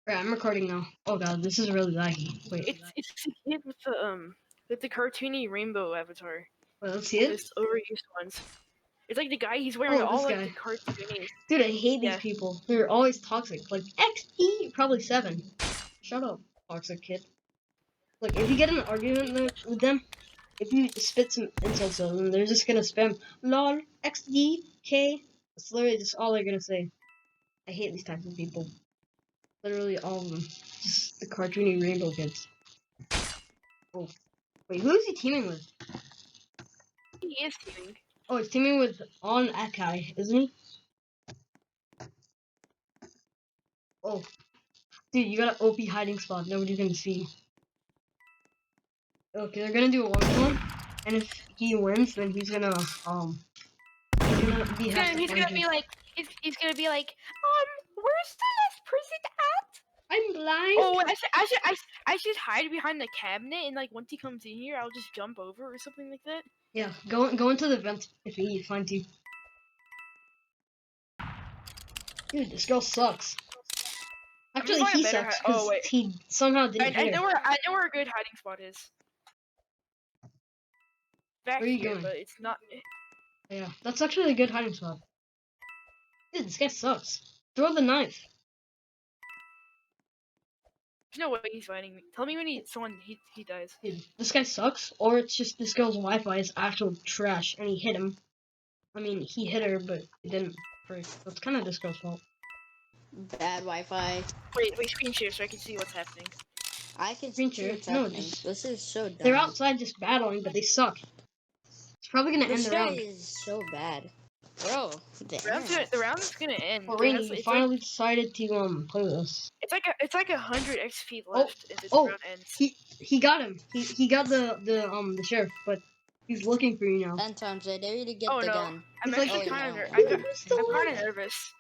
Right, I'm recording now. Oh god, this is really laggy. Wait, It's the kid with the cartoony rainbow avatar. let's see it. Those overused ones. It's like the guy he's wearing Oh, all this like guy. the cartoony. Dude, I hate these Yeah. people. They're always toxic. Like XD, probably 7. Shut up, toxic kid. Like, if you get in an argument with them, if you spit some insults at them, they're just gonna spam lol, XD, K. That's literally just all they're gonna say. I hate these types of people. Literally all of them. Just the cartoony rainbow kids. Oh. Wait, who is he teaming with? He is teaming. Oh, he's teaming with On Akai, isn't he? Oh. Dude, you got an OP hiding spot. Nobody's gonna see. Okay, they're gonna do a 1v1, and if he wins, then he's gonna be He's gonna be like he's gonna be like, where's the last person at? I'm blind. Oh, I should hide behind the cabinet, and like once he comes in here, I'll just jump over or something like that. Yeah, go into the vent if he finds you. Dude, this girl sucks. Actually, he sucks because he somehow didn't hit her. I know where a good hiding spot is. Back Where are you here, going? but it's not. Yeah, that's actually a good hiding spot. Dude, this guy sucks. Throw the knife. There's no way he's fighting me. Tell me when he dies. Dude, this guy sucks, or it's just this girl's Wi-Fi is actual trash, and he hit him. I mean, he hit her, but it didn't break. So it's kind of this girl's fault. Bad Wi-Fi. Wait, screen share so I can see what's happening. I can Screen see share? what's No, happening. just This is so dumb. they're outside just battling, but they suck. It's probably gonna end This the guy round. is so bad. Bro, The round is gonna end. Oh, Rainy, you finally decided to play with us. It's like 100 XP left if this Oh, round ends. he got him. He got the sheriff, but he's looking for you now. 10 times I dare you to get Oh the no, gun. I'm He's actually like, kind of "Oh, nervous.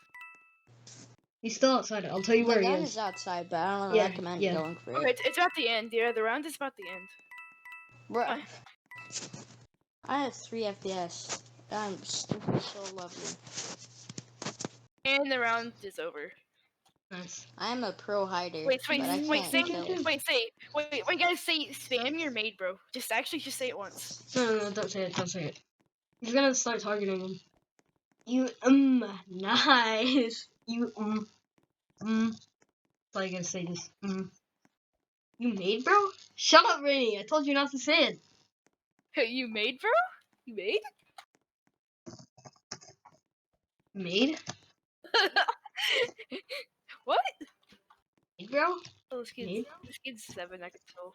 He's still outside. I'll tell you where The he gun is. is outside, but I don't Yeah, recommend yeah. going for Okay, it. it's about the end. Yeah, the round is about the end. Bro, I have 3 FPS. I'm so lovely. And the round is over. Nice. I'm a pro hider. Wait, but I can't kill. wait, guys, say spam your maid, bro. Just say it once. No, don't say it. Don't say it. He's gonna start targeting him. You nice. You That's all you gotta say. Just You made, bro? Shut up, Rainy. I told you not to say it. You made, bro? You made? Made? What? Made, bro? Oh, this kid's 7, I can tell.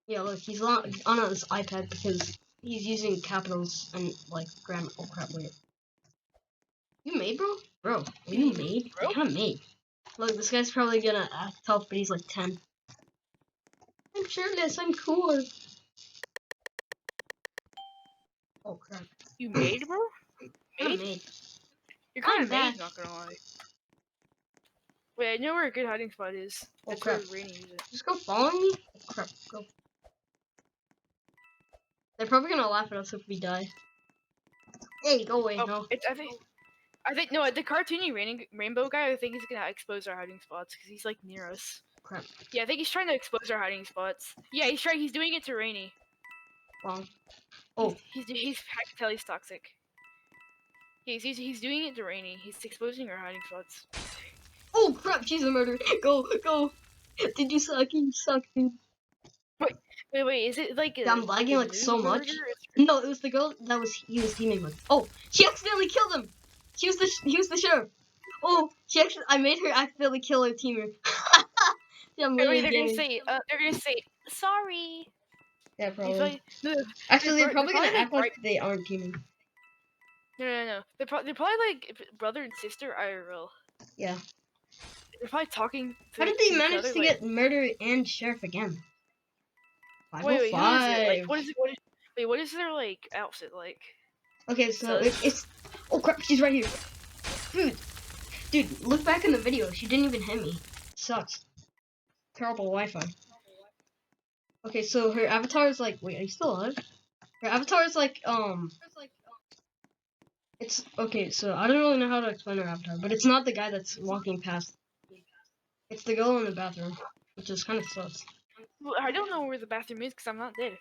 Yeah, look, he's on his iPad because he's using capitals and like grammar. Oh crap! Wait. You made, bro? Bro, are you made? Bro? What kind of made? Look, this guy's probably gonna act tough, but he's like 10. I'm shirtless. I'm cool. Oh crap! You made, bro? I'm made. You're kind of I'm made, not gonna lie. Wait, I know where a good hiding spot is. Oh That's crap! where Rainy is. Just go following me. Oh, crap! Go. They're probably gonna laugh at us if we die. Hey, go away. Oh, No. I think no, the cartoony rainbow guy. I think he's gonna expose our hiding spots because he's like near us. Crap. Yeah, I think he's trying to expose our hiding spots. Yeah, he's trying. He's doing it to Rainy. Wrong. Oh. He's I can tell he's toxic. Yeah, he's doing it to Rainy. He's exposing our hiding spots. Oh crap! She's a murderer. Go. Did you suck? You suck, dude. Wait, is it like I'm lagging like so much. No, it was the girl that he was teaming with. Oh, she accidentally killed him. He was the sheriff. Oh, I made her accidentally kill her teamer. Yeah, I'm really they're gonna say sorry. Yeah, probably. Like, no, Actually, they're probably gonna act like they aren't teaming. No. They're probably like brother and sister IRL. Yeah. They're probably talking. How did they manage to get murder and sheriff again? 505. Wait, what is their like outfit like? Okay, so it's. Oh crap! She's right here. Dude, look back in the video. She didn't even hit me. Sucks. Terrible Wi-Fi. Okay, so her avatar is like. Wait, are you still alive? Her avatar is like It's okay. So I don't really know how to explain her avatar, but it's not the guy that's walking past. It's the girl in the bathroom, which is kind of sus. Well, I don't know where the bathroom is because I'm not there.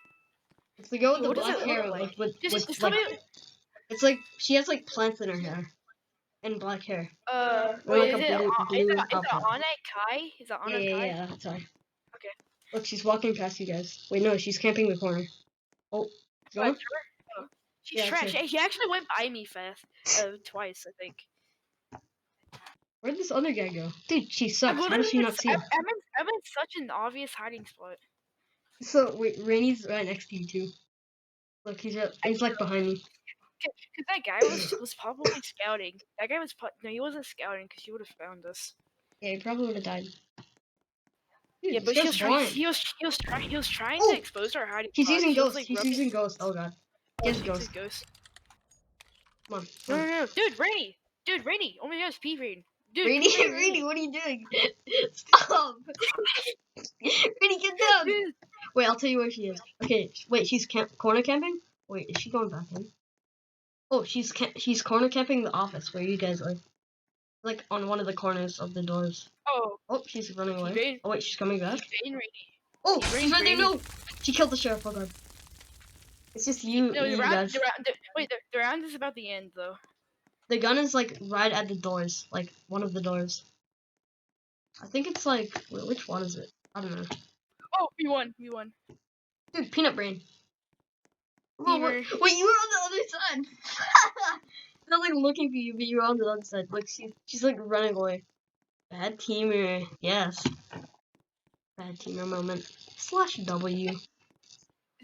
It's the girl with the What does black it hair, look like? Just tell like me. it's like she has like plants in her hair and black hair. Wait, Like a blue is it outfit. Anna Kai? Is it Anna Kai? Yeah, that's her. Okay. Look, she's walking past you guys. Wait, no, she's camping the corner. Oh, Oh, going? it's her? Oh. She's Yeah, it's trash. her. She actually went by me fast. Twice, I think. Where'd this other guy go? Dude, she I'm sucks. How literally does she not see him? I'm in such an obvious hiding spot. So, wait, Rainey's right next to you, too. Look, he's like behind me. Cause that guy was probably scouting. That guy was no, he wasn't scouting because he would have found us. Yeah, he probably would have died. Dude, Yeah, this but guy's blind. he was trying Oh! to expose our hiding He's spot. using He was ghost. like He's rubbing. using ghost. Oh, God. He has ghost. Ghost. Come on. No, Come no, on. no, dude, Rainy, Oh my gosh, P Rain. Dude, Rainy, P Rain, Rainy, what are you doing? Stop! Rainy, get down! Dude, Wait, I'll tell you where she is. Okay, wait, she's corner camping? Wait, is she going back in? Oh, she's corner camping the office where you guys are. Like on one of the corners of the doors. oh, Oh, she's running away. P-Rain. Oh wait, she's coming back. P Rain, Rainy. Oh, P-Rain, she's right there. Rainy. No, she killed the sheriff. Oh god. It's just you, No, you guys. wait, the round is about the end though. The gun is like right at the doors, like one of the doors. I think it's like, wait, which one is it? I don't know. Oh, we won. Dude, peanut brain. Oh, Fever. wait, you were on the other side. I was like looking for you, but you were on the other side. Like she's like running away. Bad teamer. Yes. Bad teamer moment. /W.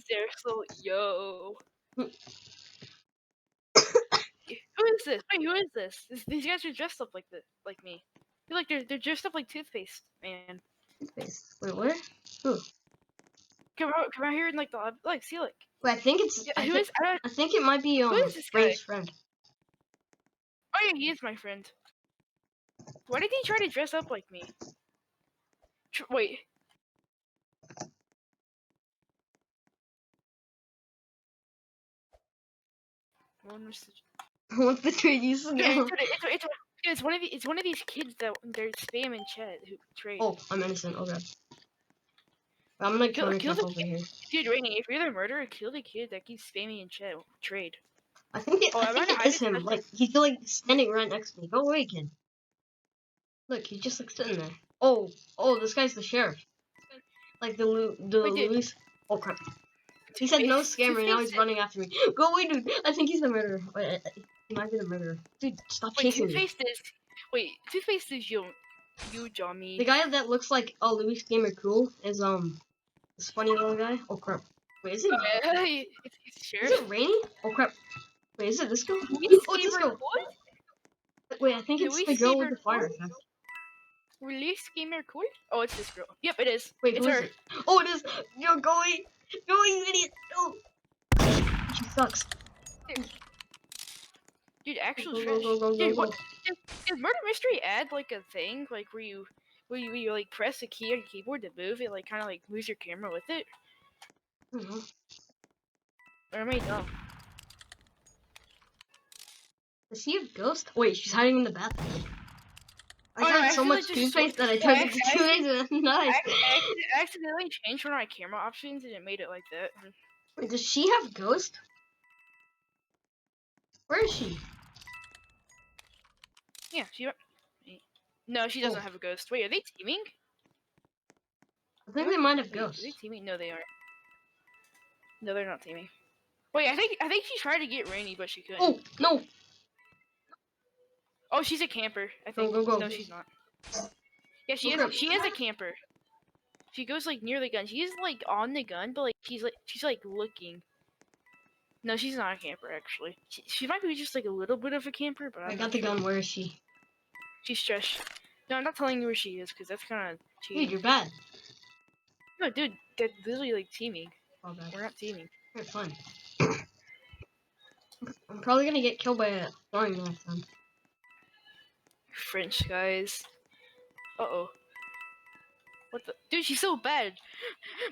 Seriously, yo. Who is this? Wait, who is this? These guys are dressed up like like me. They're like they're dressed up like toothpaste, man. Face. Wait, where? Who? Come out here and like the like see like. Wait, I think it's. Yeah, I think it might be who is this guy? Ray's friend. Oh yeah, he is my friend. Why did he try to dress up like me? Wait. What's the trade you Dude, it's one of these kids that they're spamming chat who trade. Oh, I'm innocent. Oh god. I'm gonna Kill camp the over kid. here. Dude, Rainy, if you're the murderer, kill the kid that keeps spamming in chat. Trade. I think it, Oh, I think it is him. Like he's like standing right next to me. Go away, kid. Look, he's just like sitting there. Oh, this guy's the sheriff. Like the Louis. Oh crap. He said no scammer, now he's running after me. Go away, dude. I think he's the murderer. Wait, he might be the murderer. Dude, stop chasing me. Toothpaste is you, Johnny. The guy that looks like Louis Gamer Cool is this funny little guy. Oh crap. Wait, is it? It's Is it Rainy? Oh crap. Wait, is it this girl? Louis Oh, it's this Gamer girl. Cool? Wait, I think it's Louis the girl Gamer with the fire Cool? effect. Release Gamer Cool? Oh, it's this girl. Yep, it is. Wait, it's who her. is it? Oh, it is. Yo, go away. Go away, you idiot. No. She sucks. Dude, actual Go, trash. go, go, go, Dude, go, what? go. Did Murder Mystery add like a thing like where you like press a key on your keyboard to move it, like kind of like moves your camera with it? I don't know. Or am I dumb? Does she have ghost? Wait, she's hiding in the bathroom. I Oh, no, had so much just toothpaste that I yeah, turned into toothpaste. Nice. I accidentally changed one of my camera options and it made it like that. Wait, does she have ghost? Where is she? Yeah, No, she doesn't have a ghost. Wait, are they teaming? I think they might have Wait, ghosts. are they teaming? No, they aren't. No, they're not teaming. Wait, I think she tried to get Rainy, but she couldn't. Oh, no. Oh, she's a camper. I think. Go. No, she's not. Yeah, she Go, is. She is a camper. She goes like near the gun. She's like on the gun, but like she's like looking. No, she's not a camper actually. She might be just like a little bit of a camper, but I got the gun. Where is she? She's trash. No, I'm not telling you where she is because that's kind of cheating. Dude, you're bad. No, dude, they're literally like teaming. Oh, bad. We're not teaming. Very fun. I'm probably gonna get killed by a throwing knife then. French guys. Uh-oh. What the? Dude, she's so bad.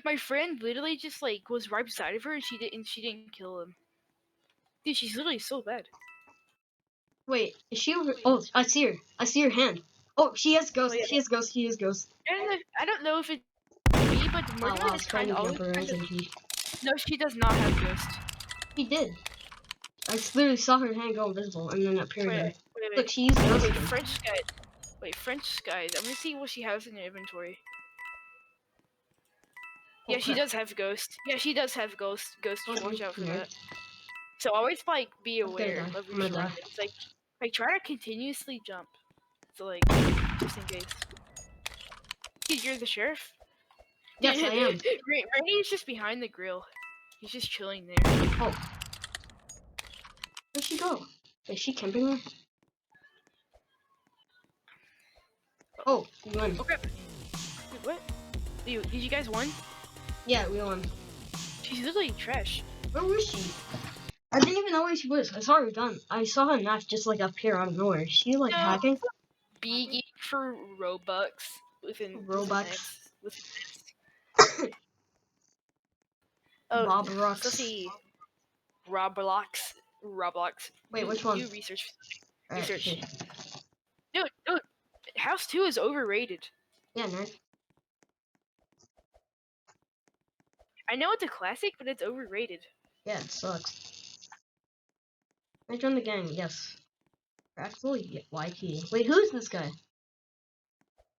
My friend literally just like was right beside of her and she didn't kill him. Dude, she's literally so bad. Wait, is she over? Oh, I see her. I see her hand. Oh, she has ghost. Oh, yeah. She has ghost. She has ghost. I don't know if it's me, but Oh Morgan wow, is trying to tiny always jumper, trying to. isn't he? No, she does not have ghost. She did. I literally saw her hand go invisible and then appear again. Wait. Look, she used ghost Wait, again. French skies. Wait, French skies. I'm gonna see what she has in her inventory. Oh, Yeah, she crap. does have ghost. Yeah, she does have ghost. Ghost. Oh, Watch out for nerd. that. So always like be I'm gonna aware die. of I'm your gonna die. surroundings. Like try to continuously jump. So like just in case. Dude, you're the sheriff. Yes, I am. Randy's just behind the grill. He's just chilling there. Oh. Where'd she go? Is she camping there? Oh, we won. Okay. Wait, what? Did you guys won? Yeah, we won. She's literally trash. Where was she? I didn't even know where she was. I saw her gun. I saw her knife just like appear out of nowhere. Is she like No. hacking? B for Robux Robux. with oh, Roblox. let's see. Roblox. Wait, Do- which one? Do research. Alright, Research. okay. Dude, House 2 is overrated. Yeah, nerd. I know it's a classic, but it's overrated. Yeah, it sucks. I joined the gang, yes. Practical YT. Wait, who's this guy?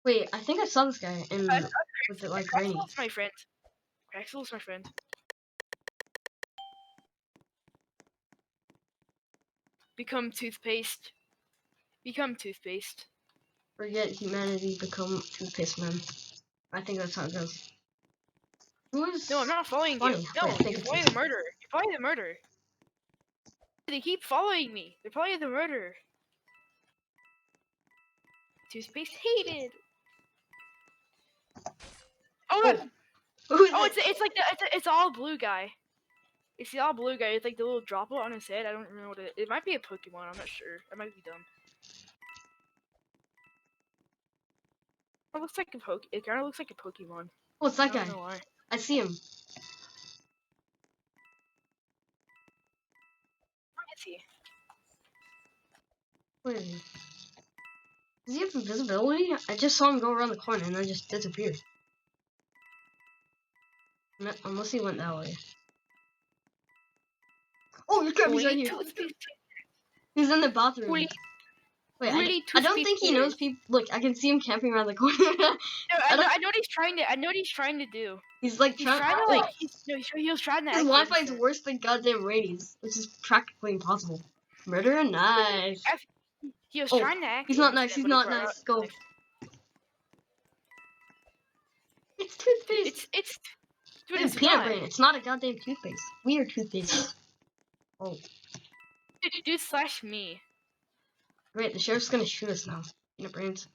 Wait, I think I saw this guy in with it like rainy. Craxel's my friend. Craxel's my friend. Become toothpaste. Become toothpaste. Forget humanity, become toothpaste man. I think that's how it goes. Who is No, I'm not following funny? you. No, Wait, I think you're it's following the murderer. You're following the murderer. They keep following me. They're following the murderer. Toothpaste hated. Oh, Oh, who is oh, it? it's all blue guy. It's the all blue guy. It's like the little droplet on his head. I don't remember what it might be a Pokemon. I'm not sure. I might be dumb. It looks like a It kind of looks like a Pokemon. Oh, it's that I guy. don't know why. I see him. Where is he? Where is he? Does he have invisibility? I just saw him go around the corner and then just disappear. Unless he went that way. Oh, look at me right here. He's in the bathroom. Really? Wait, Really I don't think he knows people. Look, I can see him camping around the corner. No, I know what he's trying to. I know what he's trying to do. He's like He's trying to oh, like. He was trying to. his act Wi-Fi is innocent. worse than goddamn Rainey's, which is practically impossible. Murder, nice. He was Oh, trying to act. he's not nice. innocent, He's but he not brought nice. out Go. knife. It's toothpaste. It's. Dude, It's it's peanut not. brain. It's not a goddamn toothpaste. Weird toothpaste. Oh, Dude slash me. great. The sheriff's gonna shoot us now. Peanut brains.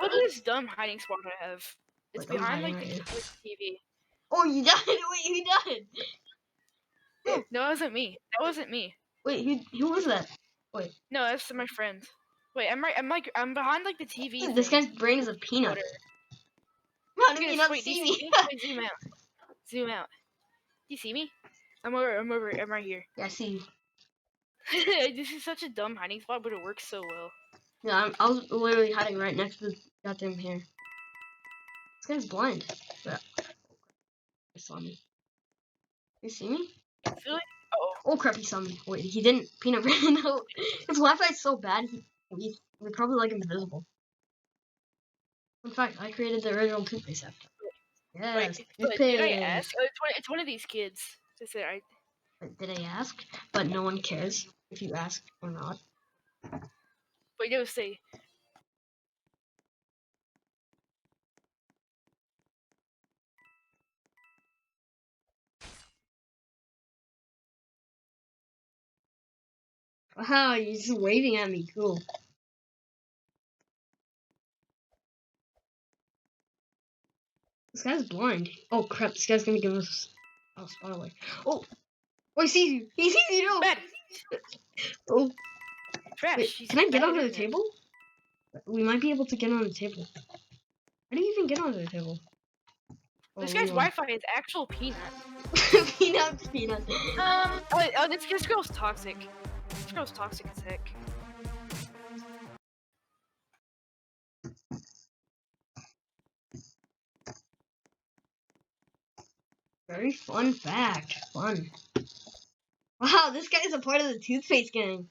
Look at this dumb hiding spot I have. It's Like, I'm behind hiding like right the TV. Oh, you died. Wait, you died. No, that wasn't me. That wasn't me. Wait, who was that? No, that's my friend. Wait, I'm behind like the TV. This thing. guy's brain is a peanut. Whatever. How did Look at he this. not Wait, do see you me? see me? Wait, zoom out. Zoom out. Do you see me? I'm over. I'm right here. Yeah, I see you. This is such a dumb hiding spot, but it works so well. Yeah, I was literally hiding right next to the goddamn hair. This guy's blind. Yeah. He saw me. You see me? Really? Oh. Oh crap, he saw me. Wait, he didn't. Peanut brain. No. His Wi-Fi is so bad, we're probably like invisible. In fact, I created the original toothpaste app. Yes, Wait, did I toothpaste. ask? Oh, it's one of these kids. Just say I. Did I ask? But no one cares if you ask or not. Wait, no, say. Wow, you're just waving at me. Cool. This guy's blind. Oh crap, this guy's gonna give us a spotlight. Oh! Oh, he sees you! He sees you! No! Bad. Oh. Trash. Wait, She's can I get bad onto the internet. table? We might be able to get on the table. How do you even get onto the table? This Oh, guy's we won. Wi-Fi is actual peanut. Peanut. Oh, this girl's toxic. This girl's toxic as heck. Very fun fact. Fun. Wow, this guy is a part of the toothpaste gang.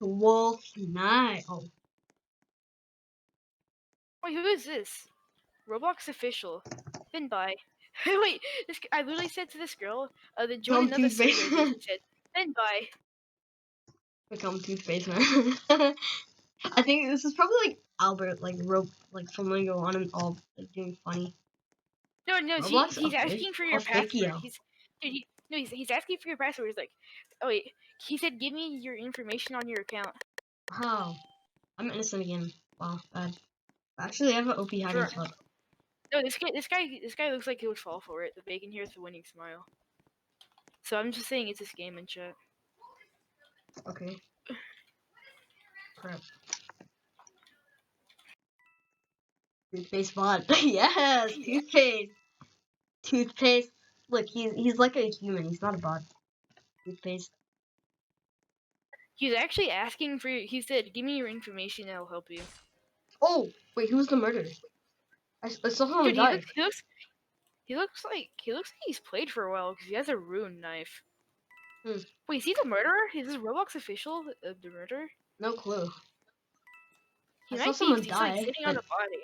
Wolf Knight. Oh, Wait, who is this? Roblox official. Then bye. Wait, I literally said to this girl, then join become another server. toothpaste. And she said, then bye. Become toothpaste man. I think this is probably like Albert, like Flamingo on and all, like doing funny. No, Roblox he's asking for your password. officio. He's asking for your password. He's like, oh wait, he said, give me your information on your account. Wow, I'm innocent again. Wow, bad. Actually, I have an OP hiding Sure. spot. No, this guy looks like he would fall for it. The bacon here is the winning smile. So I'm just saying it's this game in chat. Okay. Crap. Toothpaste bot. Yes, toothpaste. Toothpaste. Look, he's like a human. He's not a bot. Toothpaste. He's actually asking for. He said, give me your information and I'll help you. Oh, wait, who was the murderer? I saw someone Dude, die. he looks like he's played for a while because he has a rune knife. Hmm. Wait, is he the murderer? Is this Roblox official the murderer? No clue. He I saw might be. someone 'Cause he's like die, sitting but on a body.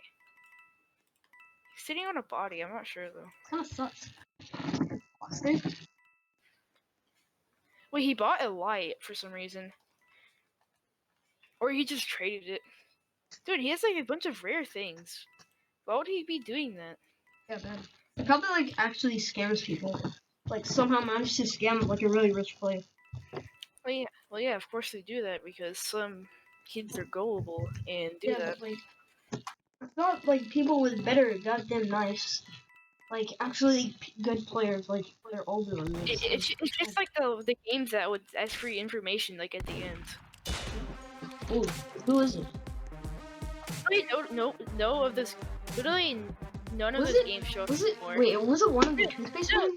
He's sitting on a body. I'm not sure though. kind of sucks. Monster? Wait, he bought a light for some reason, or he just traded it. Dude, he has like a bunch of rare things. Why would he be doing that? Yeah, bad. He probably like actually scams people. Like somehow managed to scam like a really rich player. Well, yeah. Of course they do that because some kids are gullible and do that. But like it's not like people with better goddamn knives. Like actually good players, like they're older than this. It's just like the games that would ask for your information like at the end. Ooh, who is it? Wait, no of this. Literally, none of Was this it? game shows Was it? anymore. Wait, was it one of the toothpaste men?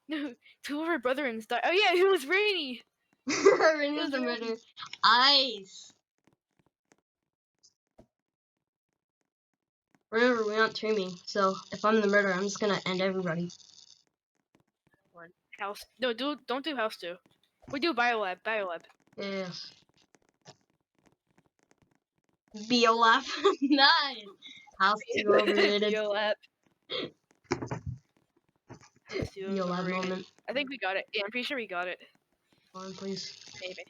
No. Two of her brothers died. Oh yeah, it was Rainy. Rainy was the murderer. Ice. Remember, we're not streaming, so if I'm the murderer, I'm just gonna end everybody. One house. No, don't do house two. We do biolab. Yes. Biolab. Nice. House 2 overrated. Biolab. House two Biolab overrated. moment. I think we got it. Yeah, I'm pretty sure we got it. Come on, please. Maybe.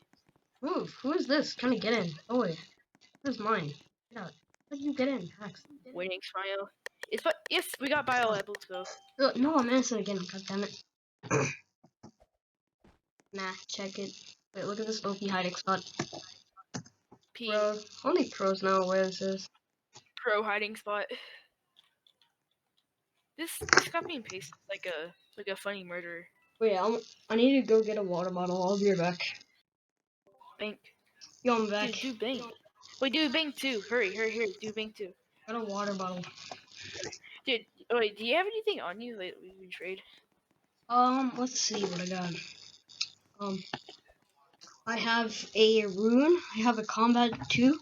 Move. Who is this? Trying to get in. Oh wait. Who's mine? Get out. How did you get in, Max? Winning smile. Yes, we got biolab. Let's go. No, I'm innocent again. God damn it. Nah, check it. Wait, look at this OP hiding spot. P. Bro, only pros know where this is. Pro hiding spot. This copy and paste is like a funny murderer. Wait, I need to go get a water bottle. I'll be right back. Bank. Yo, I'm back. Dude, do bank. Wait, do bank too. Hurry, do bank too. Got a water bottle. Dude, wait, do you have anything on you that we can trade? Let's see what I got. I have a rune. I have a combat 2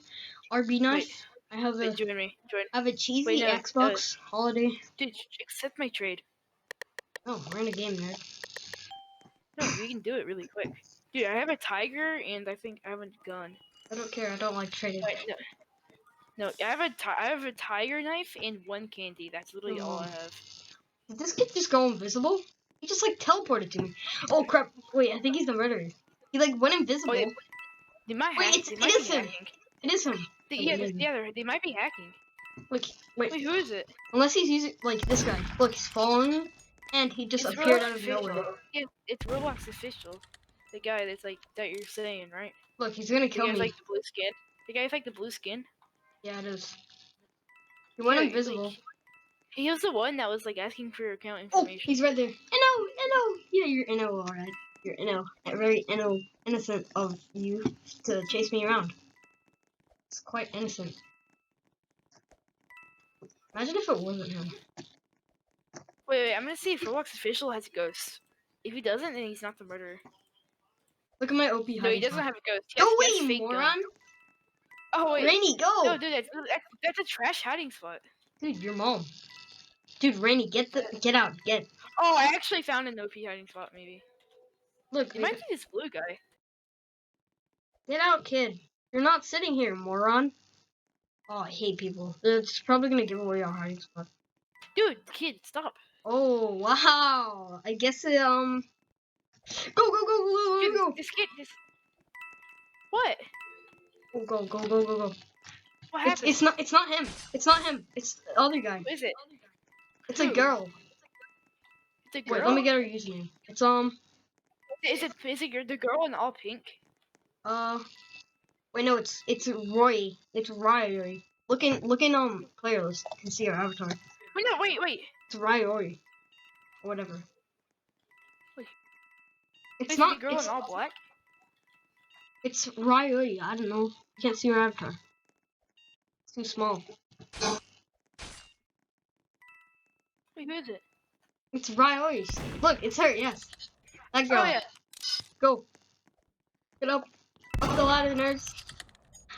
RB knife. I have Wait, join me. I have a cheesy Wait, no, Xbox holiday. Dude, accept my trade. Oh, we're in a game, nerd. No, we can do it really quick. Dude, I have a tiger and I think I have a gun. I don't care. I don't like trading. Wait, no, I have a tiger knife and 1 candy. That's literally all I have. Did this kid just go invisible? He just like teleported to me. Oh crap! Wait, I think he's the murderer. He like went invisible. Oh, yeah. They might Wait, hack. it's They might be innocent. hacking. It is him. They might be hacking. Wait. Wait, who is it? Unless he's using like this guy. Look, he's following, and he just It's appeared Roblox out of official. nowhere. Yeah, it's Roblox official. The guy that's like that you're saying, right? Look, he's gonna The kill guy with me. like the blue skin. The guy with like the blue skin. Yeah, it is. He went Yeah, invisible. like, he was the one that was like asking for your account Oh, information. he's right there. Inno. Yeah, you're Inno, alright. You're Inno. Very innocent of you to chase me around. It's quite innocent. Imagine if it wasn't him. Wait, I'm gonna see if Roblox official has a ghost. If he doesn't, then he's not the murderer. Look at my OP No, he hiding doesn't spot. have a ghost. Go He has away, fake moron! gun. Oh wait, Rainy, go! no, dude, that's a trash hiding spot. Dude, your mom. Dude, Rainy, get out. Oh, I actually found an OP hiding spot. Maybe Look, it might be this blue guy. get out, kid. You're not sitting here, moron. Oh, I hate people. It's probably gonna give away our hiding spot. Dude, kid, stop. Oh wow! I guess it go go go go Dude, go this kid, this. What? go go go go go go. What happened? It's not him. It's not him. It's the other guy. What is it? It's a Who? girl. The Wait, girl? let me get her username. It's Is it the girl in all pink? wait, no, it's Roy. It's Roy. Look in player list. You can see her avatar. Wait, no, wait. It's Roy or whatever. Wait. It's Is it not. the girl in all black? It's Roy. I don't know. You can't see her avatar. It's too small. Wait, who is it? It's Roy. Look, it's her. Yes, that girl. Oh yeah. Go. Get up. Up the ladder, nerds.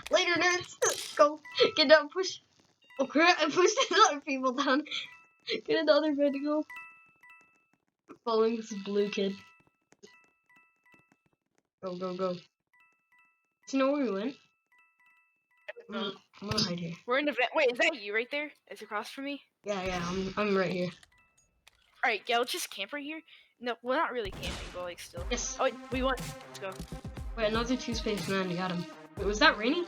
Later, nerds. Go. Get down. Push. Oh crap! I pushed the other people down. Get another bed to go. Following this blue kid. Go, go, go. Do you know where we went? I'm gonna hide here. We're in the vent. Wait, is that you right there? It's across from me? Yeah, I'm right here. Alright, yeah, let's just camp right here. No, well, not really camping, but like still. Yes. Oh, wait, we won. Let's go. Wait, another two-space man. You got him. Wait, was that Rainy?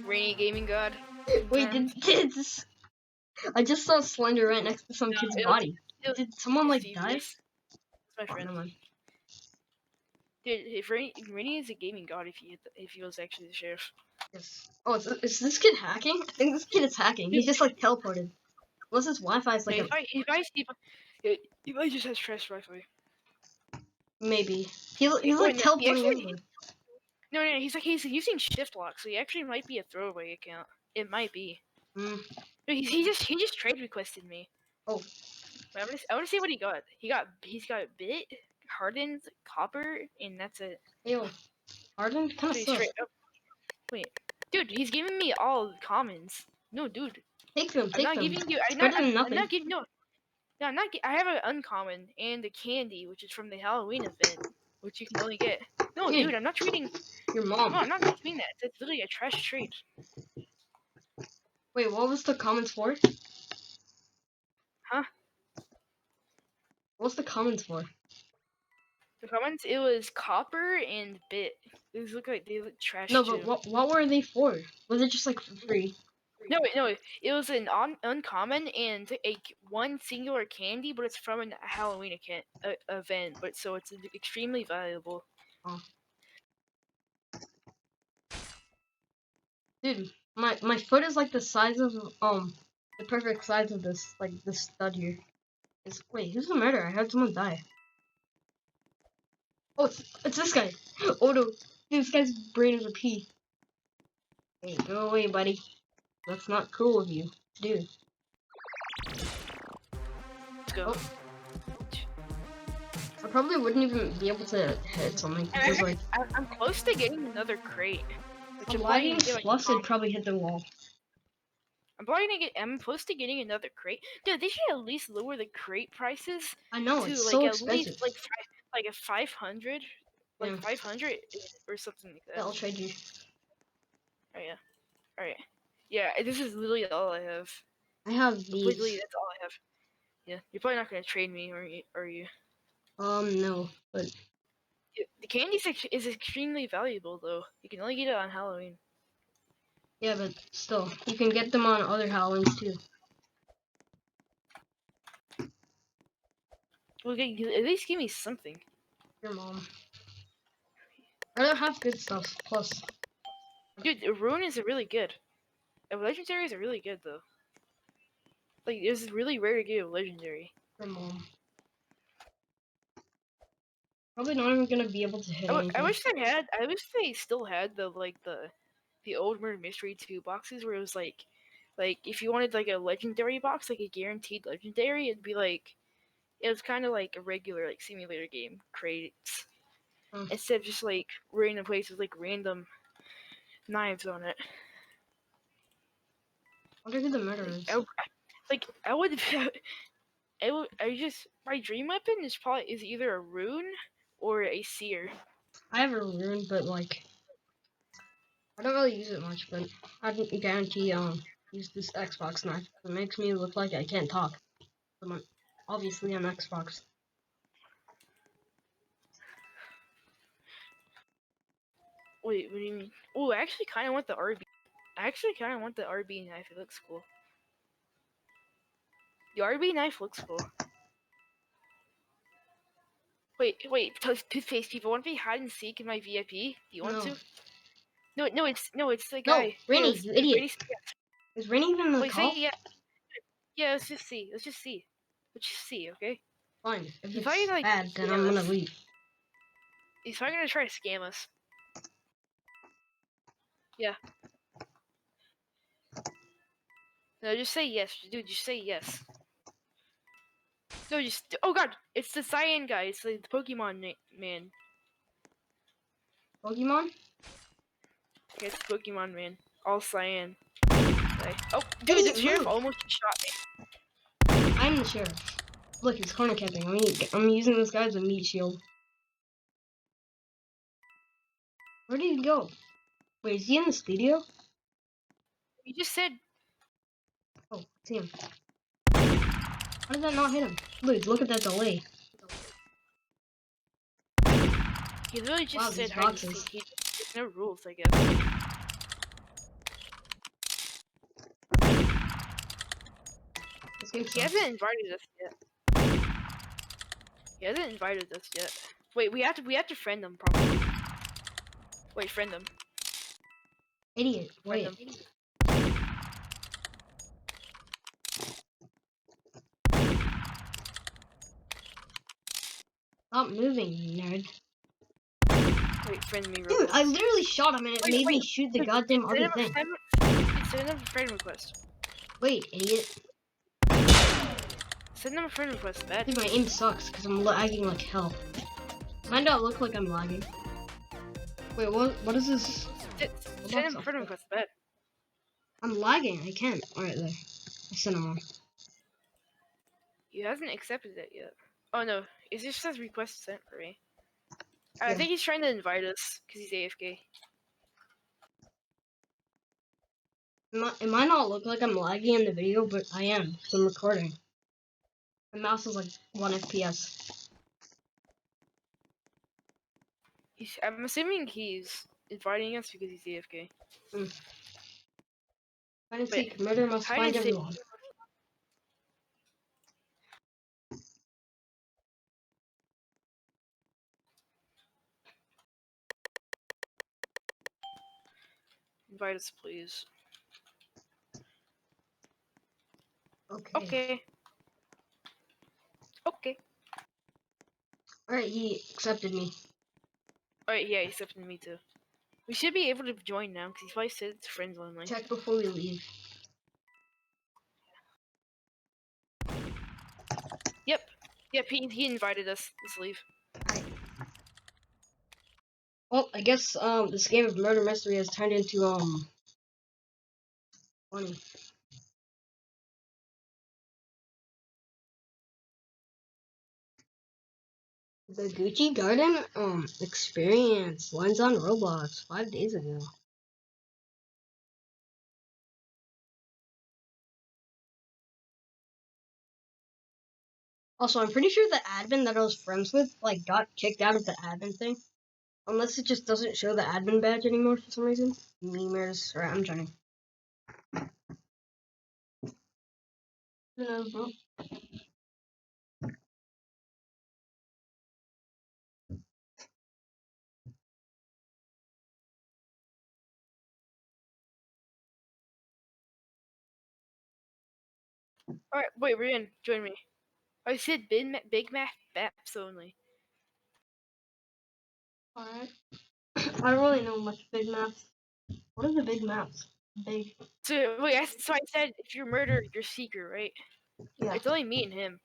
Rainy gaming god. Wait, did this? I just saw Slender right next to some No, kid's it was- body. Did someone like Steve, die? It's my Oh, friend. never mind. Dude, if Rainy is a gaming god, if he was actually the sheriff. Yes. Oh, is this kid hacking? I think this kid is hacking. He just like teleported. Unless his Wi-Fi is like Hey, if I just has trash Wi-Fi. maybe. He's like no, he teleporting actually- everywhere. No, he's using shift lock, so he actually might be a throwaway account. It might be. Hmm. No, he just trade requested me. Oh. Wait, I want to see what he got. He's got bit, hardened, copper, and that's it. Ew. Arden kind of So he's sus. straight up. Wait, dude, he's giving me all commons. No, dude, Take them. I'm Take not them. giving you. It's better than I'm nothing. not giving no. No, I'm not. I have an uncommon and a candy, which is from the Halloween event, which you can only get. No, Dude. dude, I'm not trading. Your No, mom. I'm not doing that. That's literally a trash trade. Wait, what was the comments for? Huh? What's the comments for? The comments, it was copper and bit. These look like they look trash No, too. but what were they for? Was it just like for free? No, it was an uncommon and one singular candy, but it's from a Halloween event, but so it's extremely valuable. Dude, my foot is like the size of the perfect size of this stud here. Wait, who's the murderer? I heard someone die. Oh, it's this guy. Oh no, dude, this guy's brain is a pea. Hey, go away, buddy. That's not cool of you to do. Let's go. Oh. I probably wouldn't even be able to hit something because like I'm close to getting another crate. Which a I'm lighting planning to get, like, plus would probably hit the wall. I'm close to getting another crate. Dude, they should at least lower the crate prices I know to it's like so at expensive. least like a 500, like Yeah. 500 or something like that. Yeah, I'll trade you. Oh yeah. All right. Yeah, this is literally all I have. I have Literally, these. that's all I have. Yeah, you're probably not gonna trade me, are you? No, but Yeah, the candy is extremely valuable, though. You can only get it on Halloween. yeah, but still, you can get them on other Halloweens too. Well, at least give me something. Your mom. I don't have good stuff. Plus, Dude, Ruin is really good. And legendaries are really good, though. Like, it's really rare to get a legendary. your mom. Probably not even gonna be able to hit anything. I wish they still had the old Murder Mystery 2 boxes where it was like if you wanted like a legendary box, like a guaranteed legendary, it'd be like it was kind of like a regular like simulator game crates instead of just like random places with like random knives on it. I wonder who the murderer is. like I would. I just my dream weapon is either a rune or a seer. I have a rune, but like I don't really use it much. But I can guarantee use this Xbox knife. It makes me look like I can't talk. I'm obviously on Xbox. Wait, what do you mean? Oh, I actually kind of want the RB. I actually kind of want the RB knife. It looks cool. The RB knife looks cool. Wait, toothpaste people. Want to be hide and seek in my VIP? Do you want No, to? No, it's the no, guy. Rainy, you idiot. Rainy, Is Rainy even in the wait, say call? yeah. Yeah, let's just see. Let's just see. Okay? Fine. If He's probably it's gonna like bad, then I'm scam gonna us. leave. He's probably gonna try to scam us. Yeah. No, just say yes, dude. Just say yes. No, just oh god, it's the cyan guy. It's the Pokemon man. Pokemon? Okay, it's Pokemon man. All cyan. Okay. Oh, dude, Idiot, the sheriff move! almost shot me. I'm the sheriff. Look, he's corner camping. I'm using this guy as a meat shield. Where did he go? Wait, is he in the studio? You just said Oh, I see him. How did that not hit him? Look at that delay. he literally just Wow, said these hide and boxes. seek. There's no rules, I guess. This game He sucks. hasn't invited us yet. He hasn't invited us yet. Wait, we have to friend him probably. Wait, friend him. Idiot, Friend wait. him. Stop moving, you nerd. Wait, friend me real Dude, quick. I literally shot him and it made me shoot the goddamn ugly thing. Send him a friend request. Wait, idiot. Send him a friend request, bad. Dude, my aim sucks because I'm lagging like hell. Kinda look like I'm lagging. Wait, what is this? Send him a friend request, bad. I'm lagging, I can't. Alright, there. I sent him one. He hasn't accepted it yet. Oh no, it just says request sent for me. I Yeah. think he's trying to invite us because he's AFK. It might not look like I'm lagging in the video, but I am, because I'm recording. My mouse is like 1 FPS. I'm assuming he's inviting us because he's AFK. Hide and seek, murder must hide find and seek. everyone. Invite us, please. Okay. Okay. Alright, he accepted me. Alright, yeah, he accepted me too. We should be able to join now because he's probably said it's friends only. Check before we leave. Yep, he invited us. Let's leave. Well, I guess this game of murder mystery has turned into funny. The Gucci Garden experience lines on Roblox 5 days ago. Also, I'm pretty sure the admin that I was friends with like got kicked out of the admin thing. Unless it just doesn't show the admin badge anymore for some reason. Memers, or I'm joining. Who knows, bro? Alright, wait, we're in. Join me. I said big map maps only. Alright. I don't really know much big maps. What are the big maps? Big. So wait, so I said if you're murder, you're seeker, right? Yeah. It's only me and him.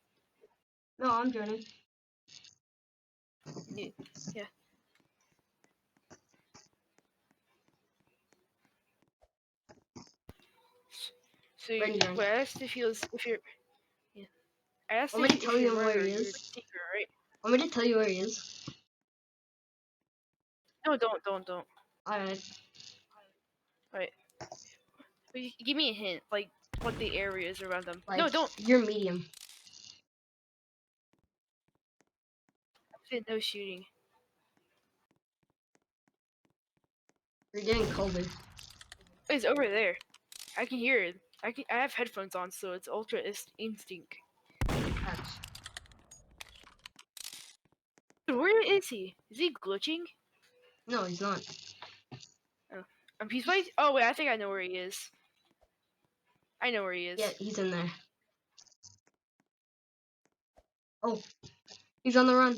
No, I'm joining. Yeah. So you, Right behind. wait, I asked if he was, if you're, yeah. I asked Want me to if tell you're you where murderer, he you're a is? seeker, right? Want me to tell you where he is? No, don't. Alright. Right. Give me a hint, like what the area is around them. Like, No, don't. you're medium. No shooting. You're getting colder. It's over there. I can hear it. I have headphones on, so it's ultra instinct. Patch. Where is he? Is he glitching? No, he's not. Oh, he's by. Oh wait, I think I know where he is. I know where he is. Yeah, he's in there. Oh, he's on the run.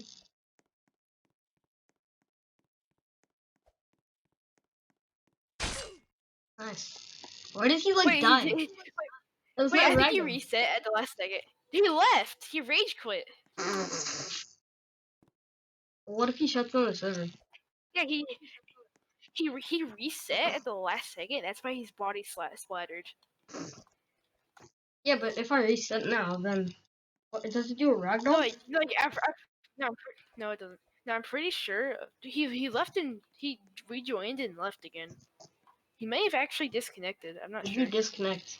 Nice. Why did he, like, Wait, die? That was wait, my I think he ragdoll. reset at the last second. He left. He rage quit. What if he shuts down the server? Yeah, he reset at the last second. That's why his body splattered. Yeah, but if I reset now, then what, does it do a No, ragdoll? like after, no, no, it doesn't. No, I'm pretty sure he left and he rejoined and left again. He may have actually disconnected. I'm not Did sure. you disconnect?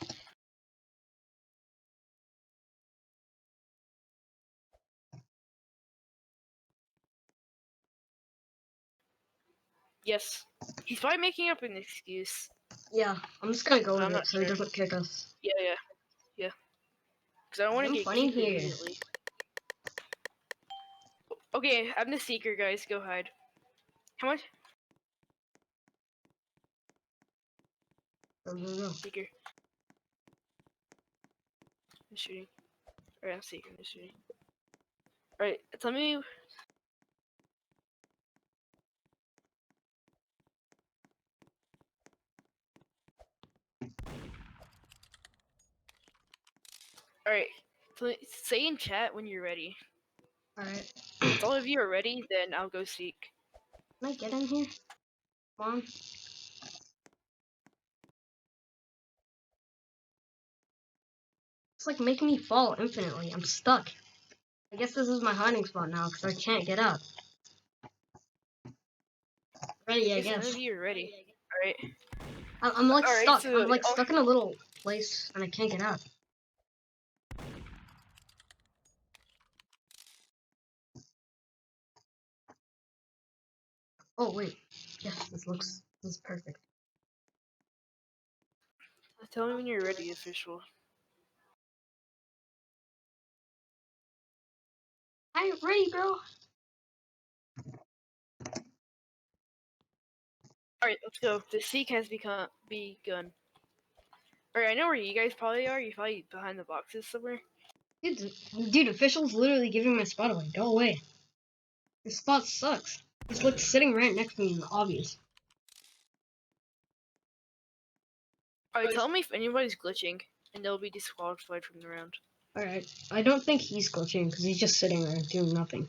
Yes, he's probably making up an excuse. Yeah, I'm just gonna go But with I'm it not so he sure. doesn't kick us. Yeah. Because I don't want to I'm get funny kicked here. immediately. Okay, I'm the seeker, guys. Go hide. How much? No. Seeker. I'm shooting. Alright, I'm seeker. I'm shooting. Alright, tell me. Alright, say in chat when you're ready. Alright. If all of you are ready, then I'll go seek. Can I get in here? Come on. It's like making me fall infinitely. I'm stuck. I guess this is my hiding spot now because I can't get up. Ready, I If none guess. of you are ready. Alright. I'm like Alright, stuck. so I'm like stuck in a little place and I can't get out. Oh wait. Yes, this is perfect. tell me when you're ready, official. I'm ready, bro. Alright, let's go. The seek has begun. Alright, I know where you guys probably are. You're probably behind the boxes somewhere. Dude, official's literally giving my spot away. Go away. This spot sucks. He's like sitting right next to me in the obvious. Alright, tell me if anybody's glitching, and they'll be disqualified from the round. Alright. I don't think he's glitching because he's just sitting there doing nothing.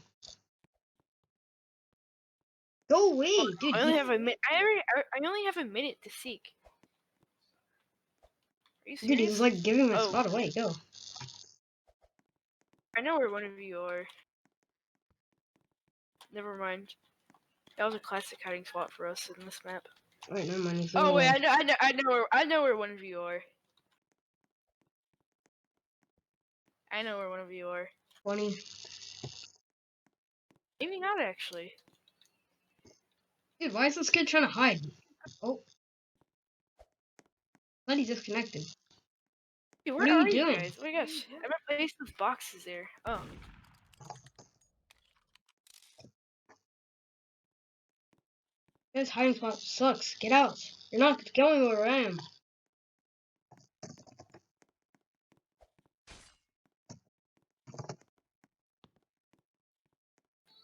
Go away, dude. I only have a minute. I only have a minute to seek. Are you Dude, serious? he's like giving my Oh. spot away. Go. I know where one of you are. Never mind. That was a classic hiding spot for us in this map. Alright, never mind. He's Oh wait, alone. I know where one of you are. I know where one of you are. 20. Maybe not actually. Dude, why is this kid trying to hide? Oh. Thought he disconnected. Dude, What where are are you you doing? guys? Oh my gosh, I replaced those boxes there. Oh. This hiding spot sucks. Get out. You're not going where I am.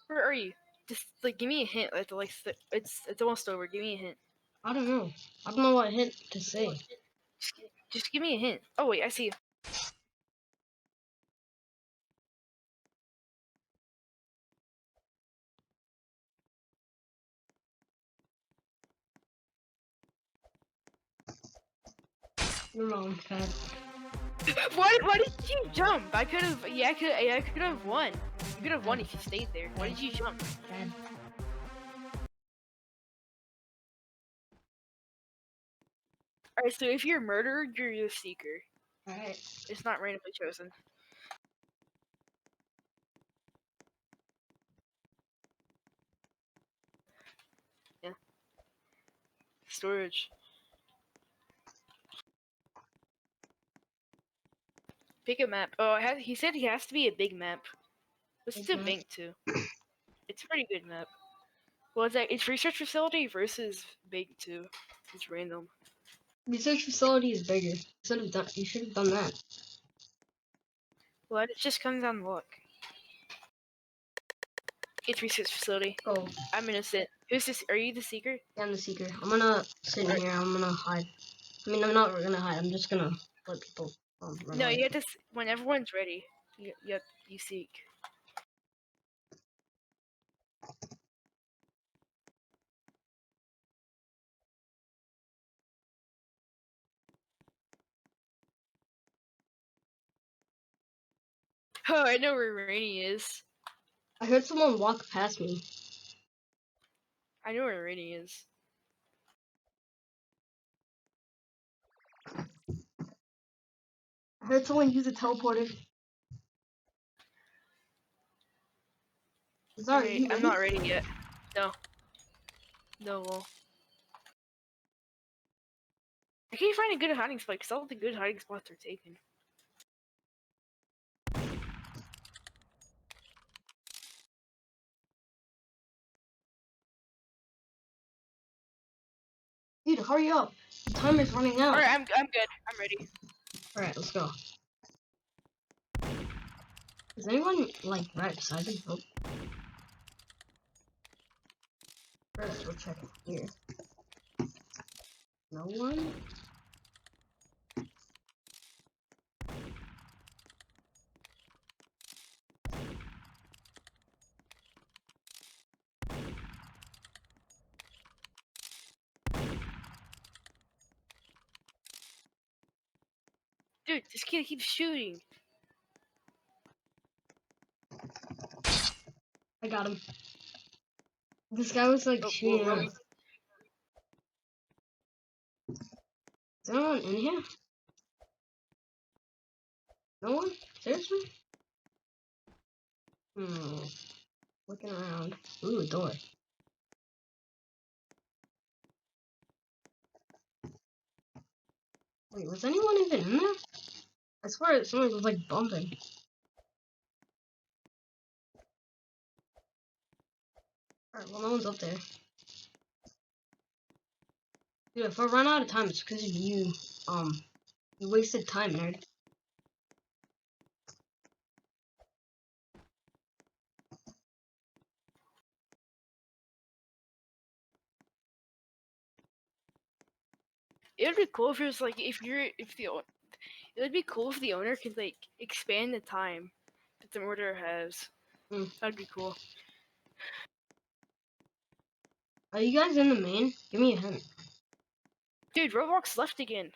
Where are you? Just like give me a hint. It's almost over. Give me a hint. I don't know. I don't know what hint to say. Just give me a hint. Oh wait, I see you. You're wrong, Pat. Why did you jump? I could have. Yeah, I could have won. You could have won if you stayed there. Why did you jump? Bad. Alright, so if you're murdered, you're the seeker. Alright. It's not randomly chosen. Yeah. Storage. Pick a map. Oh, he said he has to be a big map. Let's do bank too. It's a pretty good map. Well, it's research facility versus bank 2. It's random. Research facility is bigger. You should have done that. Well, it just comes on luck. It's research facility. Oh, I'm innocent. Who's this? Are you the seeker? yeah, I'm the seeker. I'm gonna sit in here. I'm gonna hide. I mean, I'm not gonna hide. I'm just gonna let people run No, away. you have to. When everyone's ready, you seek. Oh, I know where Rainy is. I heard someone walk past me. I know where Rainy is. I heard someone use a teleporter. Sorry, you I'm ready? not ready yet. No. No, well. I can't find a good hiding spot because all the good hiding spots are taken. Dude, hurry up. The timer's running out. Alright, I'm good. I'm ready. Alright, let's go. Is anyone, like, right beside me? Nope. First, we'll check it here. No one? Dude, this kid keeps shooting. I got him. This guy was, like, Oh, shooting whoa, at us. Is anyone in here? No one? Seriously? Looking around. Ooh, a door. Wait, was anyone even in there? I swear someone was, like, bumping. Alright, well, no one's up there. Dude, if I run out of time, it's because of you. You wasted time, nerd. It would be cool if it was like it would be cool if the owner could like expand the time that the murderer has. That'd be cool. Are you guys in the main? Give me a hint. Dude, Roblox left again.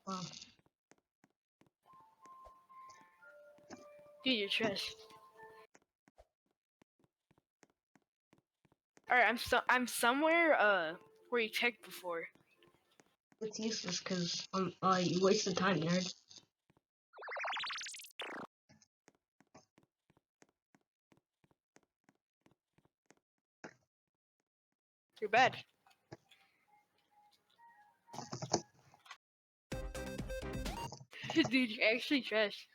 Wow. Dude, you're trash. Alright, I'm somewhere where you checked before. It's useless because you wasted time, nerd. You're bad. Dude, you're actually trash.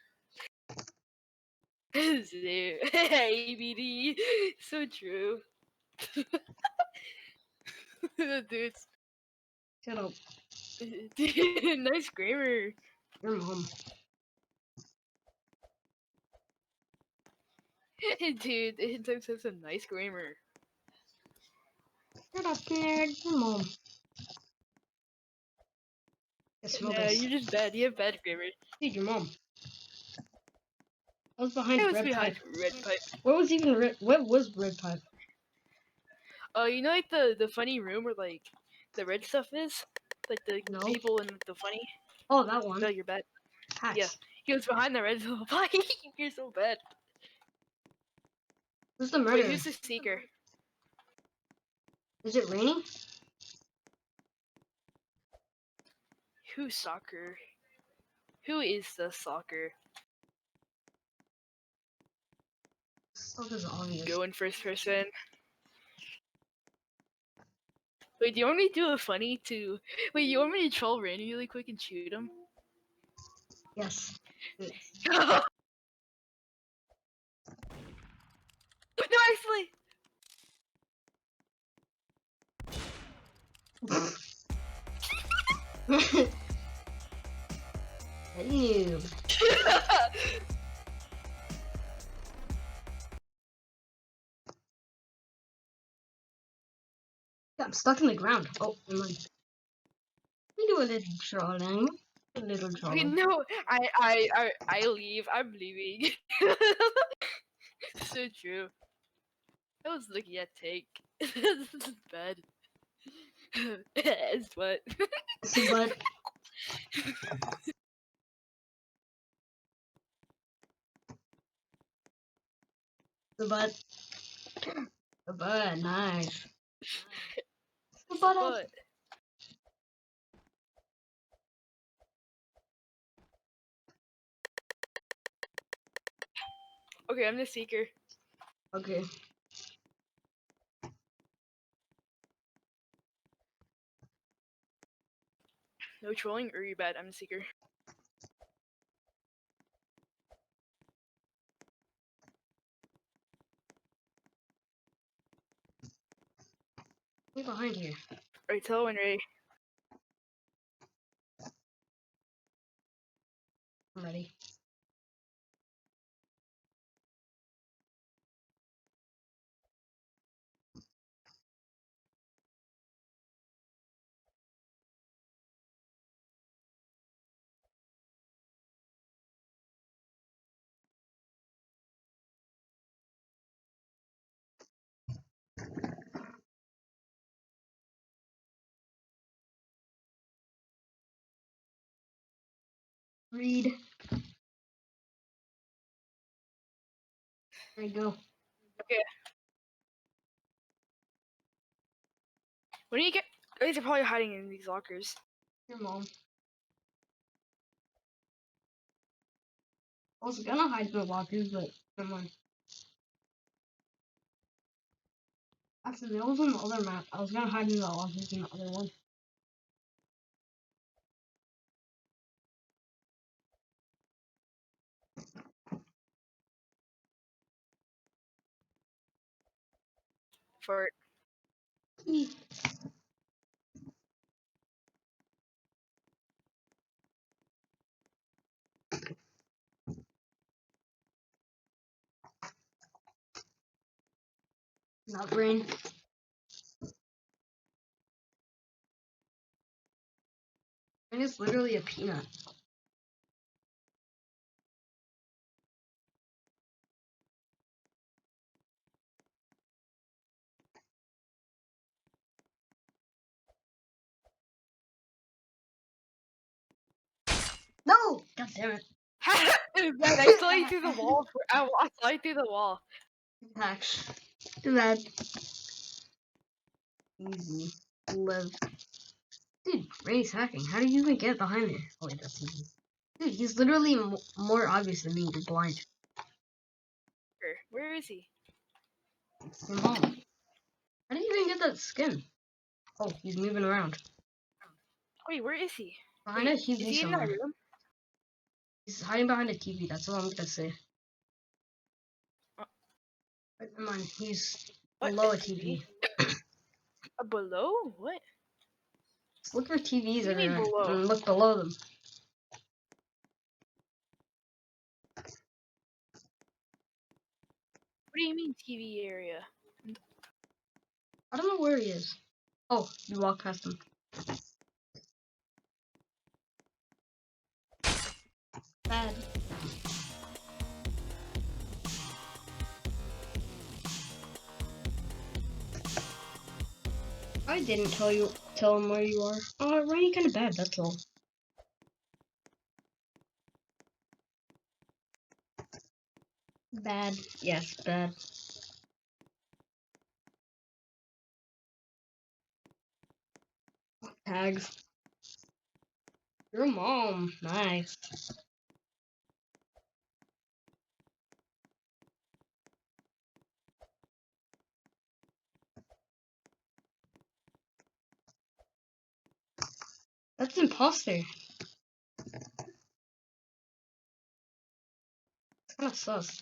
ABD. So true. Dude. Shut up. Dude, nice grammar. Your mom. Dude, it took such a nice grammar. Shut up, nerd. Your mom. I smell Nah, this. you're just bad. You have bad grammar. Dude, your mom. I was behind It was red behind pipe. red pipe. What was even red? What was red pipe? You know like the funny room where like the red stuff is? Like the No. people in the funny? Oh, that one. No, you're bad. Hacks. Yeah. He was behind the red zone. You're so bad. Who's the Wait, murderer? who's the seeker? Is it raining? Who's soccer? Who is the soccer? Oh, this is obvious. Go in first person. Wait, do you want me to do a funny to? Wait, you want me to troll Randy really quick and shoot him? Yes. No, actually. Ew. I'm stuck in the ground. Oh, never mind. We do a little trolling. A little Okay, trolling. no, I leave. I'm leaving. So true. I was looking at take. This is bad. It's what? So, but the butt, nice. The butt. But okay, I'm the seeker. Okay. No trolling or you bad. I'm the seeker. Who's behind here? Alright, tell when ready. I'm ready. Read. There you go. Okay. When do you get? Guys are probably hiding in these lockers. Your mom. I was gonna hide in the lockers, but never mind. Actually, that was on the other map. I was gonna hide in the lockers in the other one. For Not brain. Brain is literally a peanut. No! God damn it. bad. I slid through the wall. I slid through the wall. Hacks. Too bad. Easy. Live. Dude, Ray's hacking. How do you even get behind me? Oh wait, that's easy. Dude, he's literally more obvious than me. You're blind. Where is he? It's your mom. How did you even get that skin? Oh, he's moving around. Wait, where is he? Behind Wait, a TV is he in somewhere. that room? He's hiding behind a TV. That's all I'm gonna say. Uh. But come on, he's What? below a TV. Below? What? Just look for TVs What do you mean everywhere below? and look below them. What do you mean TV area? I don't know where he is. Oh, you walk past him. Bad. I didn't tell him where you are. Rainy kind of bad, that's all. Bad. Yes, bad. Tags. Your mom. Nice. That's imposter. It's kind of sus.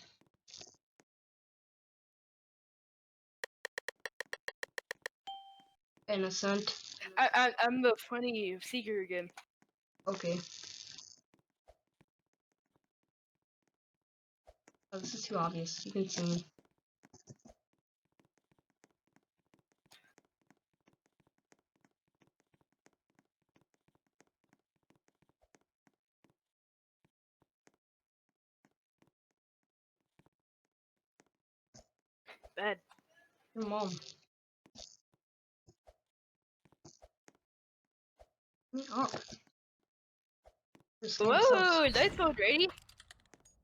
Innocent. I'm the funny seeker again. Okay. Oh, this is too obvious. You can see me. Bad. Your mom. Get me up. This game sucks. Whoa, that's so ready.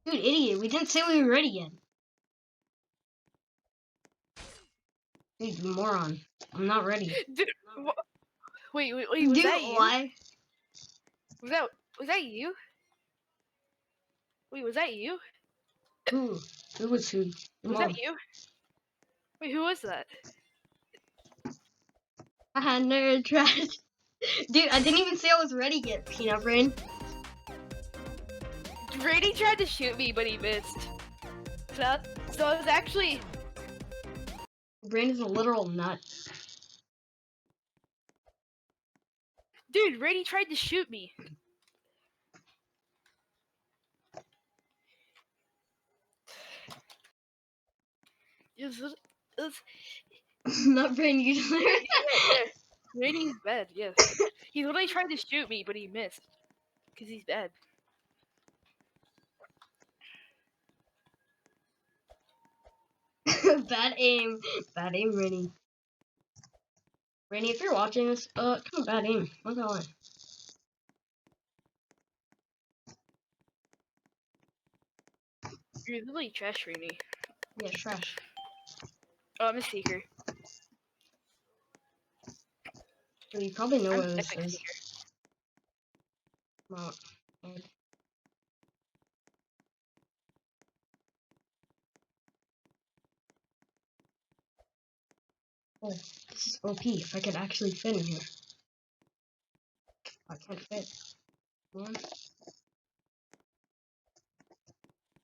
Dude, idiot. We didn't say we were ready yet. Dude, you moron. I'm not ready. Dude, wait, was Dude, that you? why? Was that you? Wait, was that you? Who? Who was who? Your Was mom. that you? Wait, who was that? Haha, nerd trash. Dude, I didn't even say I was ready yet, peanut brain. Brady tried to shoot me, but he missed. So it was actually. Brain is a literal nut. Dude, Brady tried to shoot me. It was Not brain, you yeah, Brady's bad, yes. He literally tried to shoot me, but he missed. Because he's bad. Bad aim. Bad aim, Rainy. Rainy, if you're watching this, come on, bad aim. I'm not gonna lie. You're literally trash me. Yeah, trash. Oh, I'm a seeker. So you probably know I'm what an this epic is. seeker. Well, oh, this is OP. If I could actually fit in here. I can't fit. One.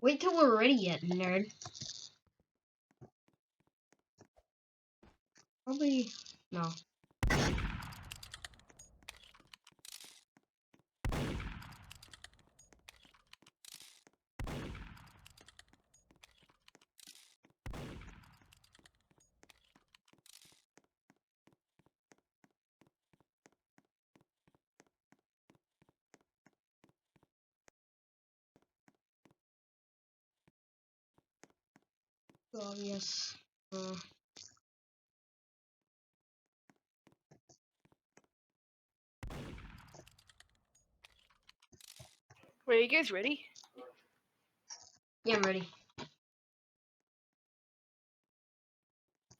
Wait till we're ready yet, nerd. Probably no. So obvious. Wait, are you guys ready? Yeah, I'm ready.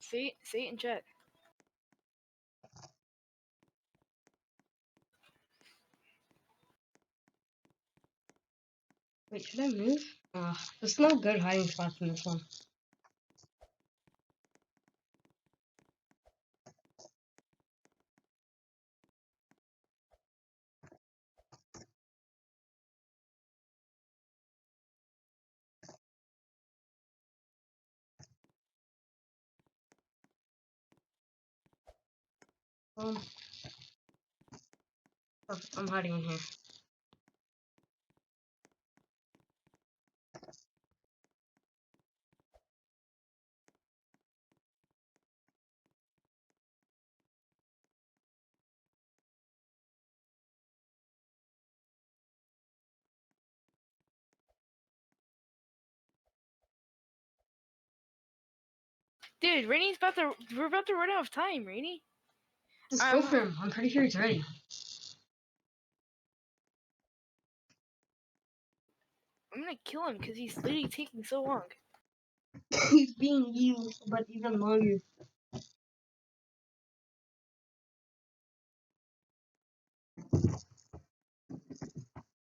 Say it in chat. Wait, should I move? There's no good hiding spots in this one. Perfect. I'm hiding in here. Dude, we're about to run out of time, Rainy. Just go for him. I'm pretty sure he's ready. I'm gonna kill him because he's literally taking so long. He's being used, but even longer.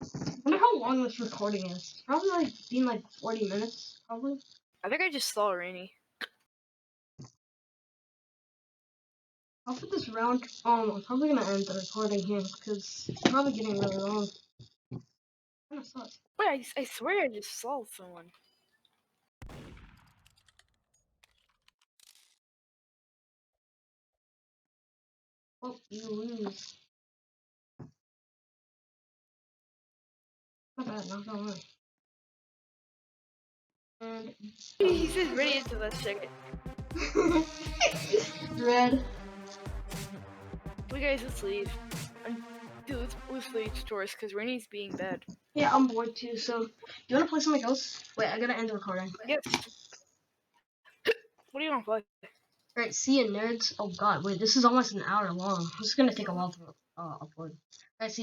I wonder how long this recording is. It's probably like been like 40 minutes, probably. I think I just saw Rainy. I'll put this round. I'm probably gonna end the recording here because it's probably getting really long. Kinda sucks. Wait, I swear I just saw someone. Oh, you lose. Not bad, not gonna lie. And He says ready into that second. red. Wait, guys, let's leave. Dude, let's leave stores because Rainy's being bad. Yeah, I'm bored too. So, do you wanna play something else? Wait, I gotta end the recording. Yes. What do you want to play? Alright, see you nerds. Oh god, wait, this is almost an hour long. This is gonna take a while to upload. Alright, see you.